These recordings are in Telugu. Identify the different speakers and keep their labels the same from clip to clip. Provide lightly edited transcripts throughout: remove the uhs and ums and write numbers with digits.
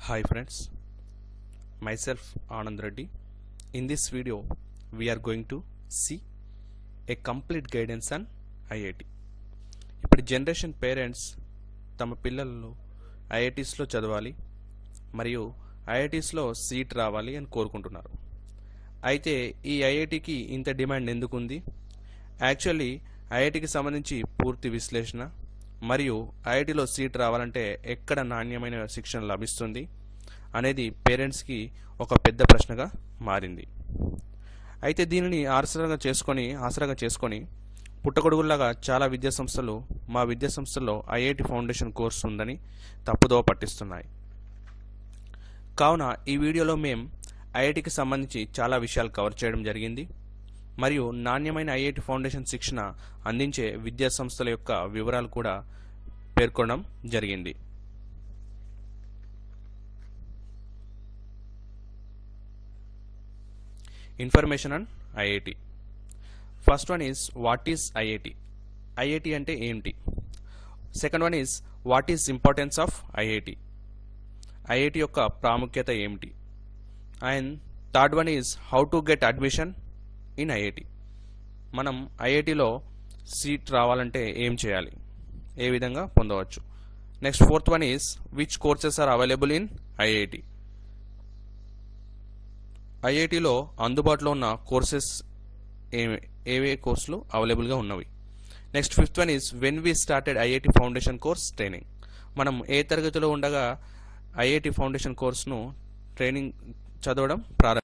Speaker 1: Hi friends, myself Anand Reddy. In this video, we are going to see a complete guidance on IIT. ఇప్పుడు జనరేషన్ పేరెంట్స్ తమ పిల్లలు ఐఐటీస్లో చదవాలి మరియు ఐఐటీస్లో సీట్ రావాలి అని కోరుకుంటున్నారు. అయితే ఈ ఐఐటికి ఇంత డిమాండ్ ఎందుకు ఉంది? యాక్చువల్లీ ఐఐటికి సంబంధించి పూర్తి విశ్లేషణ మరియు ఐఐటిలో సీట్ రావాలంటే ఎక్కడ నాణ్యమైన శిక్షణ లభిస్తుంది అనేది పేరెంట్స్కి ఒక పెద్ద ప్రశ్నగా మారింది. అయితే దీనిని ఆసరాగా చేసుకొని పుట్టగొడుగుల్లాగా చాలా విద్యాసంస్థలు మా విద్యాసంస్థల్లో ఐఐటి ఫౌండేషన్ కోర్సు ఉందని తప్పుదోవ పట్టిస్తున్నాయి. కావున ఈ వీడియోలో మేము ఐఐటికి సంబంధించి చాలా విషయాలు కవర్ చేయడం జరిగింది మరియు నాణ్యమైన ఐఐటి ఫౌండేషన్ శిక్షణ అందించే విద్యాసంస్థల యొక్క వివరాలు కూడా పేర్కొనడం జరిగింది. Information on IIT. First one is what is IIT. IIT అంటే ఏంటి? Second one is what is importance of IIT. IIT యొక్క ప్రాముఖ్యత ఏమిటి? And third one is how to get admission in IIT. మనం ఐఐటిలో సీట్ రావాలంటే ఏం చేయాలి, ఏ విధంగా పొందవచ్చు? Next fourth one is which courses are available in IIT. ఐఐటిలో అందుబాటులో ఉన్న కోర్సెస్ ఏవే కోర్సులు అవైలబుల్గా ఉన్నవి. Next fifth one is when we started IIT foundation course training. మనం ఏ తరగతిలో ఉండగా ఐఐటి ఫౌండేషన్ కోర్సును ట్రైనింగ్ చదవడం ప్రారంభం.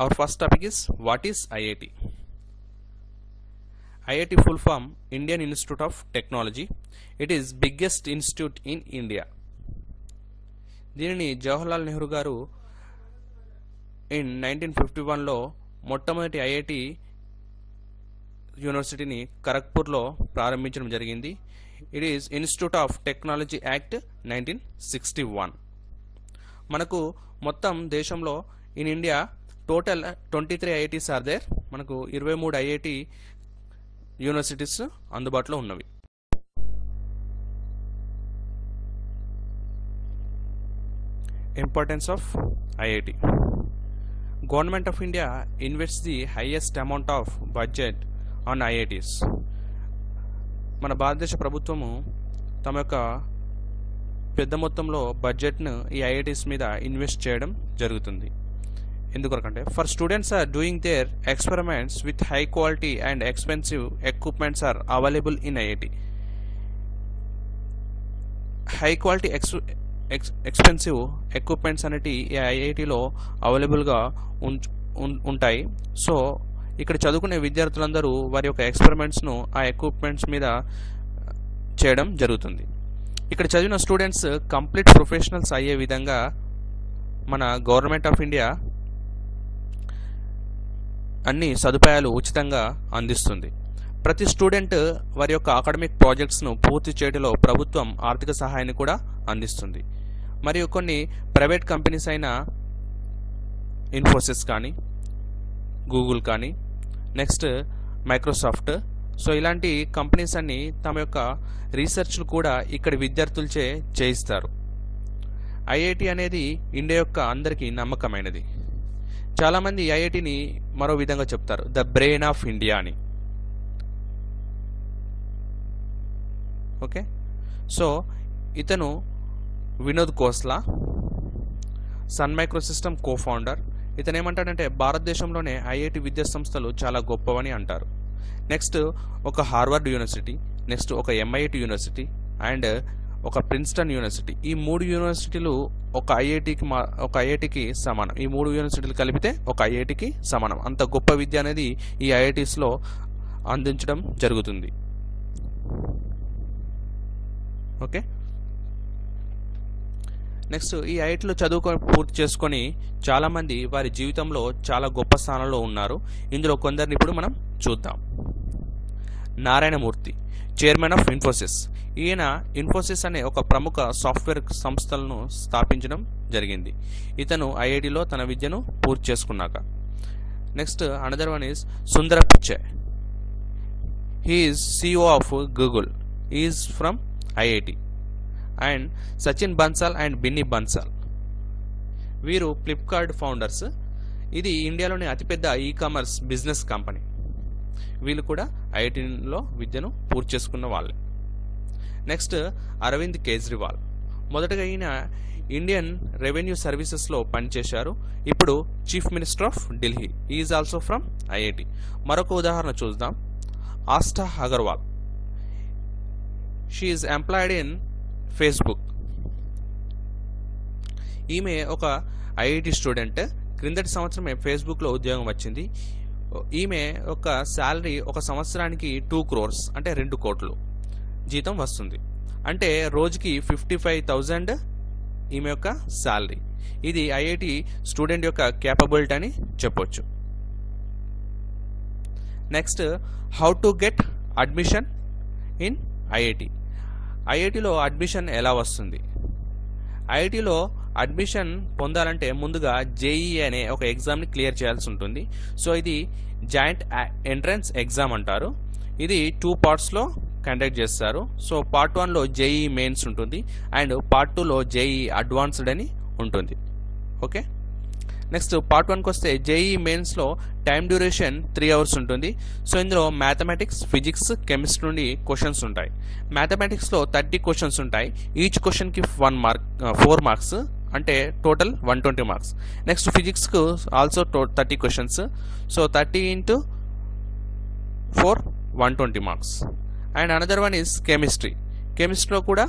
Speaker 1: Our first topic is what is IIT. IIT full form Indian Institute of Technology. It is biggest institute in India. దీనిని జవహర్లాల్ నెహ్రూ గారు in 1951లో మొట్టమొదటి ఐఐటి యూనివర్సిటీని ఖరగ్పూర్లో ప్రారంభించడం జరిగింది. It is institute of technology act 1961. మనకు మొత్తం దేశంలో in India total 23 IITs are there. మనకు 23 ఐఐటి యూనివర్సిటీస్ అందుబాటులో ఉన్నవి. Importance of IIT. Government of India invests the highest amount of budget on IITs. మన భారతదేశ ప్రభుత్వము తమ యొక్క పెద్ద మొత్తంలో బడ్జెట్ను ఈ ఐఐటీస్ మీద ఇన్వెస్ట్ చేయడం జరుగుతుంది. ఎందుకంటే for students are doing their experiments with high quality and expensive equipments are available in IIT. High quality expensive equipments అనేవి ఈ ఐఐటిలో అవైలబుల్గా ఉంటాయి. సో ఇక్కడ చదువుకునే విద్యార్థులందరూ వారి యొక్క ఎక్స్పెరిమెంట్స్ను ఆ ఎక్విప్మెంట్స్ మీద చేయడం జరుగుతుంది. ఇక్కడ చదివిన స్టూడెంట్స్ కంప్లీట్ ప్రొఫెషనల్స్ అయ్యే విధంగా మన గవర్నమెంట్ ఆఫ్ ఇండియా అన్ని సదుపాయాలు ఉచితంగా అందిస్తుంది. ప్రతి స్టూడెంట్ వారి యొక్క అకాడమిక్ ప్రాజెక్ట్స్ను పూర్తి చేయడంలో ప్రభుత్వం ఆర్థిక సహాయాన్ని కూడా అందిస్తుంది. మరియు కొన్ని ప్రైవేట్ కంపెనీస్ అయిన ఇన్ఫోసిస్ కానీ, గూగుల్ కానీ, నెక్స్ట్ మైక్రోసాఫ్ట్, సో ఇలాంటి కంపెనీస్ అన్ని తమ యొక్క రీసెర్చ్ను కూడా ఇక్కడ విద్యార్థులచే చేయిస్తారు. ఐఐటి అనేది ఇండియా యొక్క అందరికీ నమ్మకమైనది. చాలామంది ఐఐటిని మరో విధంగా చెప్తారు, ద బ్రెయిన్ ఆఫ్ ఇండియా అని. ఓకే, సో ఇతను Vinod Khosla, Sun micro system co founder. ఇతను ఏమంటాడంటే భారతదేశంలోనే ఐఐటి విద్యా సంస్థలు చాలా గొప్పవని అంటారు. నెక్స్ట్ ఒక హార్వర్డ్ యూనివర్సిటీ, నెక్స్ట్ ఒక ఎంఐటి యూనివర్సిటీ అండ్ ఒక ప్రిన్స్టన్ యూనివర్సిటీ. ఈ 3 యూనివర్సిటీలు ఒక ఐఐటికి సమానం. ఈ 3 యూనివర్సిటీలు కలిపితే ఒక ఐఐటికి సమానం. అంత గొప్ప విద్య అనేది ఈ ఐఐటీస్లో అందించడం జరుగుతుంది. ఓకే, నెక్స్ట్ ఈ ఐఐటిలో పూర్తి చేసుకొని చాలామంది వారి జీవితంలో చాలా గొప్ప స్థానంలో ఉన్నారు. ఇందులో కొందరిని ఇప్పుడు మనం చూద్దాం. Narayanamurthy, chairman of Infosys. ఈయన ఇన్ఫోసిస్ అనే ఒక ప్రముఖ సాఫ్ట్వేర్ సంస్థలను స్థాపించడం జరిగింది ఇతను ఐఐటిలో తన విద్యను పూర్తి చేసుకున్నాక. Next another one is Sundara Pichai. He is CEO of Google. He is from IIT. And Sachin Bansal and Binny Bansal. వీరు ఫ్లిప్కార్ట్ ఫౌండర్స్. ఇది ఇండియాలోని అతిపెద్ద ఈ-కామర్స్ బిజినెస్ కంపెనీ. వీళ్ళు కూడా ఐఐటిలో విద్యను పూర్తి చేసుకున్న వాళ్ళే. నెక్స్ట్ అరవింద్ కేజ్రీవాల్. మొదటగా ఈయన ఇండియన్ రెవెన్యూ సర్వీసెస్లో పనిచేశారు. ఇప్పుడు chief minister of Delhi. Is also from IIT. మరొక ఉదాహరణ చూద్దాం. Aastha Agarwal. She is employed in Facebook. ఈమె ఒక ఐఐటి స్టూడెంట్. క్రిందటి సంవత్సరమే ఫేస్బుక్లో ఉద్యోగం వచ్చింది. ఈమె ఒక శాలరీ ఒక సంవత్సరానికి 2 crores అంటే 2 కోట్లు జీతం వస్తుంది. అంటే రోజుకి 55,000 ఈమె యొక్క శాలరీ. ఇది ఐఐటి స్టూడెంట్ యొక్క క్యాపబిలిటీ అని చెప్పొచ్చు. Next how to get admission in IIT. ఐఐటిలో అడ్మిషన్ ఎలా వస్తుంది? ఐఐటిలో అడ్మిషన్ పొందాలంటే ముందుగా జేఈ అనే ఒక ఎగ్జామ్ని క్లియర్ చేయాల్సి ఉంటుంది. సో ఇది జాయింట్ ఎంట్రన్స్ ఎగ్జామ్ అంటారు. ఇది 2 partsలో కండక్ట్ చేస్తారు. సో పార్ట్ 1లో జేఈ మెయిన్స్ ఉంటుంది అండ్ పార్ట్ 2లో జేఈ అడ్వాన్స్డ్ అని ఉంటుంది. ఓకే, నెక్స్ట్ పార్ట్ 1కి వస్తే జేఈ మెయిన్స్లో టైం డ్యూరేషన్ 3 hours ఉంటుంది. సో ఇందులో మ్యాథమెటిక్స్, ఫిజిక్స్, కెమిస్ట్రీ నుండి క్వశ్చన్స్ ఉంటాయి. మ్యాథమెటిక్స్లో 30 questions ఉంటాయి. ఈచ్ క్వశ్చన్కి 4 marks అంటే టోటల్ 120 marks. నెక్స్ట్ ఫిజిక్స్కు also 30 questions. So 30 into 4 120 marks. And another one is chemistry. కెమిస్ట్రీలో కూడా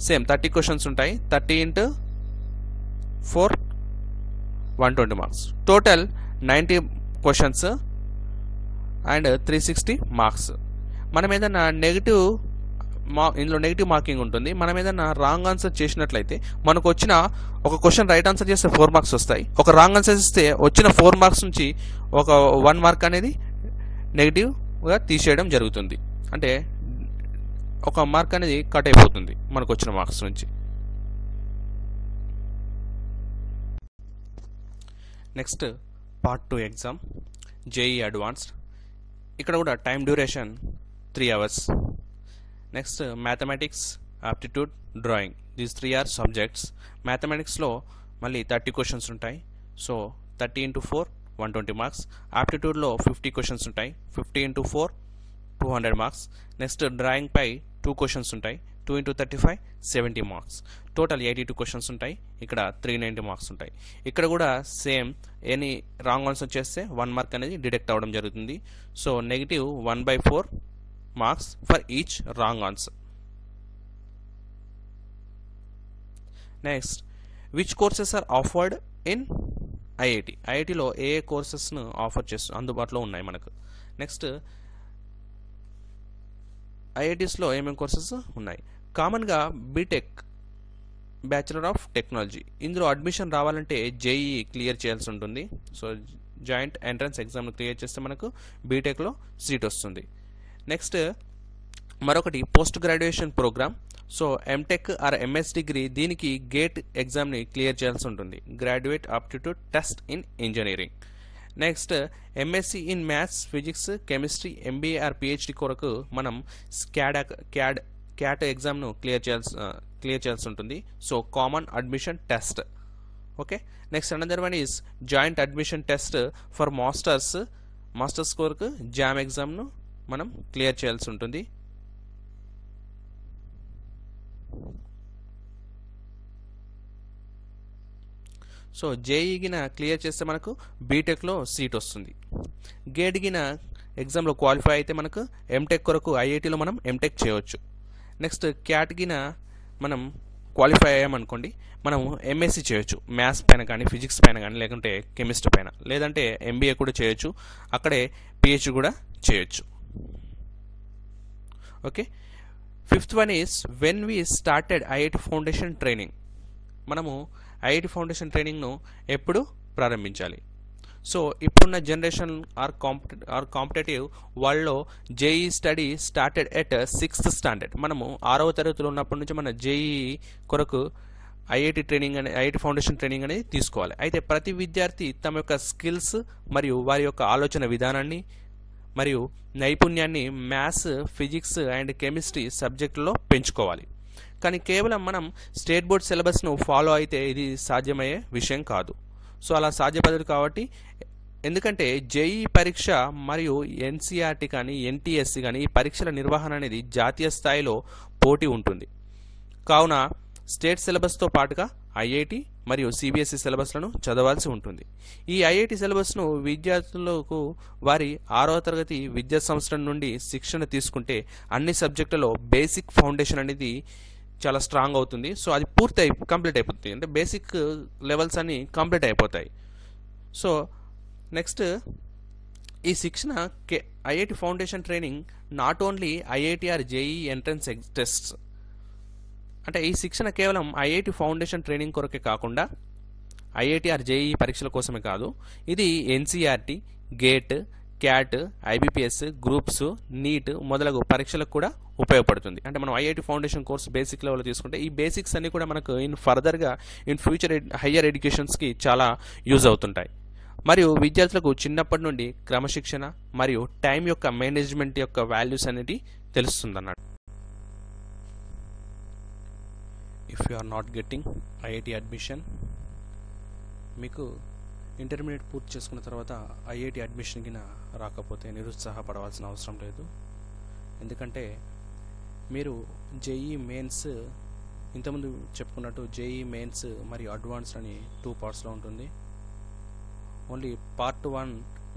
Speaker 1: సేమ్ 30 questions ఉంటాయి. 30 into 4 120 marks. Total 90 questions and 360 marks. మనం ఏదైనా ఇందులో నెగిటివ్ మార్కింగ్ ఉంటుంది. మనం ఏదైనా రాంగ్ ఆన్సర్ చేసినట్లయితే మనకు వచ్చిన ఒక క్వశ్చన్ రైట్ ఆన్సర్ చేస్తే 4 marks వస్తాయి. ఒక రాంగ్ ఆన్సర్ చేస్తే వచ్చిన 4 marks నుంచి ఒక 1 mark అనేది నెగిటివ్గా తీసేయడం జరుగుతుంది. అంటే ఒక మార్క్ అనేది కట్ అయిపోతుంది మనకు వచ్చిన మార్క్స్ నుంచి. Next part 2 exam JEE advanced. ఇక్కడ కూడా time duration 3 hours. Next mathematics, aptitude, drawing, these 3 are subjects. మ్యాథమెటిక్స్లో మళ్ళీ 30 questions ఉంటాయి. So 30 into 4 120 marks. ఆప్టిట్యూడ్లో 50 questions ఉంటాయి. 50 into 4 200 marks. నెక్స్ట్ డ్రాయింగ్ పై 2 questions ఉంటాయి. 2 into 35 70 marks. టోటల్ 82 questions ఉంటాయి. ఇక్కడ 390 marks ఉంటాయి. ఇక్కడ కూడా సేమ్ ఎనీ రాంగ్ ఆన్సర్ చేస్తే 1 mark అనేది డిడక్ట్ అవ్వడం జరుగుతుంది. So negative 1/4 marks for each wrong answer. Next which courses are offered in IIT. ఐఐటిలో ఏ కోర్సెస్ను ఆఫర్ అందుబాటులో ఉన్నాయి మనకు. నెక్స్ట్ ఐఐటీస్లో ఏమేమి కోర్సెస్ ఉన్నాయి? కామన్గా బీటెక్, బ్యాచిలర్ ఆఫ్ టెక్నాలజీ. ఇందులో అడ్మిషన్ రావాలంటే జేఈ క్లియర్ చేయాల్సి ఉంటుంది. సో జాయింట్ ఎంట్రన్స్ ఎగ్జామ్ను క్లియర్ చేస్తే మనకు బీటెక్లో సీట్ వస్తుంది. నెక్స్ట్ మరొకటి post graduation programme. So MTech or MS degree, దీనికి గేట్ ఎగ్జామ్ని క్లియర్ చేయాల్సి ఉంటుంది. Graduate aptitude test in engineering. Next MSc in maths, physics, chemistry, MBA or PhD కొరకు మనం క్యాట్ ఎగ్జామ్ను క్లియర్ చేయాల్సి ఉంటుంది. So common admission test. Okay, next another one is joint admission test for masters కొరకు జామ్ ఎగ్జామ్ను మనం క్లియర్ చేయాల్సి ఉంటుంది. సో జేఈ గిన క్లియర్ చేస్తే మనకు బీటెక్లో సీట్ వస్తుంది. గేట్ గిన ఎగ్జామ్లో క్వాలిఫై అయితే మనకు ఎంటెక్ కొరకు ఐఐటీలో మనం ఎంటెక్ చేయవచ్చు. నెక్స్ట్ క్యాట్ గిన మనం క్వాలిఫై అయ్యామనుకోండి, మనం ఎంఎస్సి చేయొచ్చు. మ్యాథ్స్ పైన కానీ, ఫిజిక్స్ పైన కానీ, లేకుంటే కెమిస్ట్రీ పైన, లేదంటే ఎంబీఏ కూడా చేయొచ్చు. అక్కడే పిహెచ్డి కూడా చేయొచ్చు. Okay, fifth one is when we started IIT foundation training. మనము ఐఐటి ఫౌండేషన్ ట్రైనింగ్ను ఎప్పుడు ప్రారంభించాలి? సో ఇప్పుడున్న జనరేషన్ ఆర్ కాంపిటేటివ్ వరల్డ్లో JEE study started at 6th standard. మనము 6వ తరగతిలో ఉన్నప్పటి నుంచి మన జేఈ కొరకు ఐఐటి ఫౌండేషన్ ట్రైనింగ్ అనేది తీసుకోవాలి. అయితే ప్రతి విద్యార్థి తమ యొక్క స్కిల్స్ మరియు వారి యొక్క ఆలోచన విధానాన్ని మరియు నైపుణ్యాన్ని మ్యాథ్స్, ఫిజిక్స్ అండ్ కెమిస్ట్రీ సబ్జెక్టులో పెంచుకోవాలి. కానీ కేవలం మనం స్టేట్ బోర్డ్ సిలబస్ను ఫాలో అయితే ఇది సాధ్యమయ్యే విషయం కాదు. సో అలా సాధ్యపడదు కాబట్టి, ఎందుకంటే జేఈ పరీక్ష మరియు ఎన్సీఆర్టీ కానీ ఎన్టీఎస్సీ కానీ ఈ పరీక్షల నిర్వహణ అనేది జాతీయ స్థాయిలో పోటీ ఉంటుంది. కావున స్టేట్ సిలబస్తో పాటుగా ఐఐటి మరియు సిబిఎస్ఈ సిలబస్లను చదవాల్సి ఉంటుంది. ఈ ఐఐటి సిలబస్ను విద్యార్థులకు వారి 6వ తరగతి విద్యా సంవత్సరం నుండి శిక్షణ తీసుకుంటే అన్ని సబ్జెక్టులలో బేసిక్ ఫౌండేషన్ అనేది చాలా స్ట్రాంగ్ అవుతుంది. సో అది కంప్లీట్ అయిపోతుంది, అంటే బేసిక్ లెవెల్స్ అన్ని కంప్లీట్ అయిపోతాయి. సో నెక్స్ట్ ఈ శిక్షణ IIT foundation training not only IIT are JEE entrance tests, అంటే ఈ శిక్షణ కేవలం ఐఐటి ఫౌండేషన్ ట్రైనింగ్ కొరకే కాకుండా ఐఐటి ఆర్ జేఈ పరీక్షల కోసమే కాదు, ఇది NCERT, GATE, CAT, IBPS, groups, NEET మొదలగు పరీక్షలకు కూడా ఉపయోగపడుతుంది. అంటే మనం ఐఐటి ఫౌండేషన్ కోర్స్ బేసిక్ లెవెల్లో తీసుకుంటే ఈ బేసిక్స్ అన్ని కూడా మనకు ఫర్దర్గా ఫ్యూచర్ హయ్యర్ ఎడ్యుకేషన్స్కి చాలా యూజ్ అవుతుంటాయి. మరియు విద్యార్థులకు చిన్నప్పటి నుండి క్రమశిక్షణ మరియు టైం యొక్క మేనేజ్మెంట్ యొక్క వాల్యూస్ అనేది తెలుస్తుందన్నమాట. If you are not getting IIT admission, మీకు ఇంటర్మీడియట్ పూర్తి చేసుకున్న తర్వాత ఐఐటి అడ్మిషన్కి రాకపోతే నిరుత్సాహపడవలసిన అవసరం లేదు. ఎందుకంటే మీరు జేఈ మెయిన్స్, ఇంతకుముందు చెప్పుకున్నట్టు జేఈ మెయిన్స్ మరియు అడ్వాన్స్ అని 2 పార్ట్స్లో ఉంటుంది. ఓన్లీ పార్ట్ 1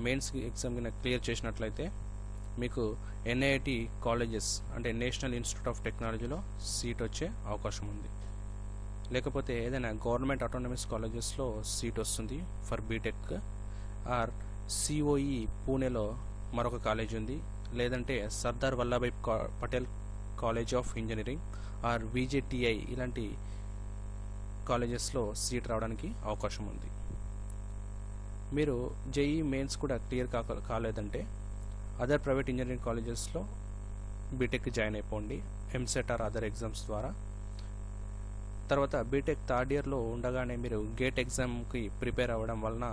Speaker 1: మెయిన్స్ ఎగ్జామ్ కింద క్లియర్ చేసినట్లయితే మీకు ఎన్ఐటి కాలేజెస్ అంటే నేషనల్ ఇన్స్టిట్యూట్ ఆఫ్ టెక్నాలజీలో సీట్ వచ్చే అవకాశం ఉంది. లేకపోతే ఏదైనా గవర్నమెంట్ ఆటోనమస్ కాలేజెస్లో సీట్ వస్తుంది ఫర్ బీటెక్. ఆర్ సిఓఈ పూణేలో మరొక కాలేజ్ ఉంది, లేదంటే Sardar Vallabhbhai Patel college of engineering or VJTI ఇలాంటి కాలేజెస్లో సీట్ రావడానికి అవకాశం ఉంది. మీరు జేఈ మెయిన్స్ కూడా క్లియర్ కాలేదంటే అదర్ ప్రైవేట్ ఇంజనీరింగ్ కాలేజెస్లో బీటెక్ జాయిన్ అయిపోండి ఎంసెట్ ఆర్ అదర్ ఎగ్జామ్స్ ద్వారా. తర్వాత బీటెక్ థర్డ్ ఇయర్లో ఉండగానే మీరు గేట్ ఎగ్జామ్కి ప్రిపేర్ అవ్వడం వలన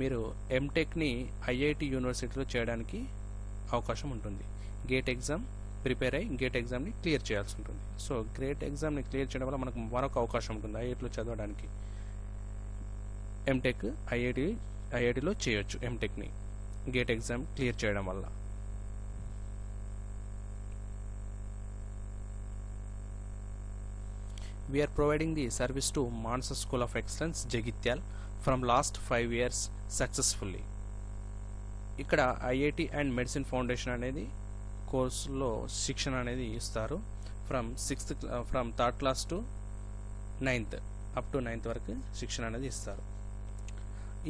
Speaker 1: మీరు ఎంటెక్ని ఐఐటి యూనివర్సిటీలో చేయడానికి అవకాశం ఉంటుంది. గేట్ ఎగ్జామ్ ప్రిపేర్ అయ్యి గేట్ ఎగ్జామ్ని క్లియర్ చేయాల్సి ఉంటుంది. సో గేట్ ఎగ్జామ్ని క్లియర్ చేయడం వల్ల మనకు మరొక అవకాశం ఉంటుంది ఐఐటిలో చదవడానికి. ఎంటెక్ ఐఐటిలో చేయొచ్చు ఎంటెక్ని గేట్ ఎగ్జామ్ క్లియర్ చేయడం వల్ల. We are providing the service to Mansa School of Excellence, Jagityal from last 5 years successfully. ఇక్కడ ఐఐటి అండ్ మెడిసిన్ ఫౌండేషన్ అనేది కోర్సులో శిక్షణ అనేది ఇస్తారు. From third class to 9th up to 9th వరకు శిక్షణ అనేది ఇస్తారు.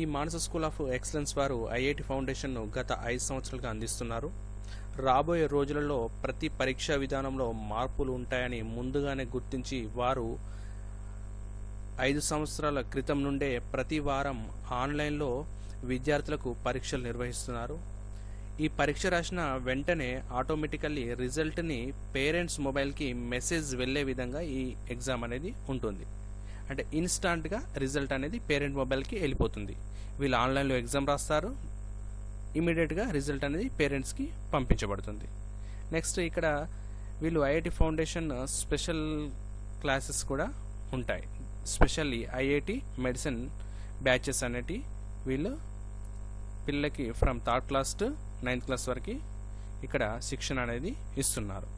Speaker 1: ఈ మానస స్కూల్ ఆఫ్ ఎక్సలెన్స్ వారు ఐఐటి ఫౌండేషన్ను గత 5 సంవత్సరాలుగా అందిస్తున్నారు. రాబోయే రోజులలో ప్రతి పరీక్షా విధానంలో మార్పులు ఉంటాయని ముందుగానే గుర్తించి వారు 5 సంవత్సరాల క్రితం నుండే ప్రతి వారం ఆన్లైన్లో విద్యార్థులకు పరీక్షలు నిర్వహిస్తున్నారు. ఈ పరీక్ష రాసిన వెంటనే ఆటోమేటికల్లీ రిజల్ట్ని పేరెంట్స్ మొబైల్కి మెసేజ్ వెళ్ళే విధంగా ఈ ఎగ్జామ్ అనేది ఉంటుంది. అంటే ఇన్స్టాంట్గా రిజల్ట్ అనేది పేరెంట్ మొబైల్కి వెళ్ళిపోతుంది. వీళ్ళు ఆన్లైన్లో ఎగ్జామ్ రాస్తారు, ఇమీడియట్గా రిజల్ట్ అనేది పేరెంట్స్కి పంపించబడుతుంది. నెక్స్ట్ ఇక్కడ వీళ్ళు ఐఐటి ఫౌండేషన్ స్పెషల్ క్లాసెస్ కూడా ఉంటాయి. స్పెషల్లీ ఐఐటి మెడిసిన్ బ్యాచెస్ అనేటి వీళ్ళు పిల్లలకి from third class to 9th class వరకు ఇక్కడ శిక్షణ అనేది ఇస్తున్నారు.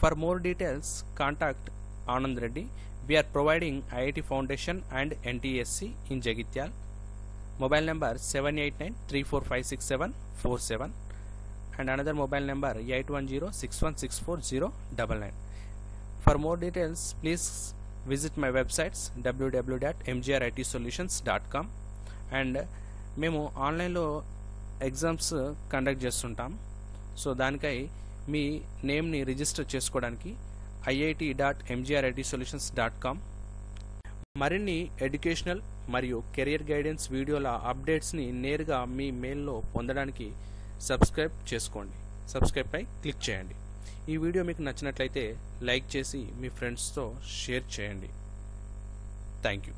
Speaker 1: For more details contact Anand Reddy. We are providing IIT Foundation and NTSC in Jagityal. Mobile number 7893456747 and another mobile number 8106164099. For more details, please visit my websites www.mgritSolutions.com. and మేము ఆన్లైన్లో ఎగ్జామ్స్ కండక్ట్ చేస్తుంటాం. సో దానికై మీ నేమ్ని రిజిస్టర్ చేసుకోవడానికి iit.mgritSolutions.com. మరిన్ని ఎడ్యుకేషనల్ మరియు కెరియర్ గైడెన్స్ వీడియోల అప్డేట్స్ని నేరుగా మీ మెయిల్లో పొందడానికి సబ్స్క్రైబ్ చేసుకోండి. సబ్స్క్రైబ్ పై క్లిక్ చేయండి. ఈ వీడియో మీకు నచ్చినట్లయితే లైక్ చేసి మీ ఫ్రెండ్స్తో షేర్ చేయండి. Thank you.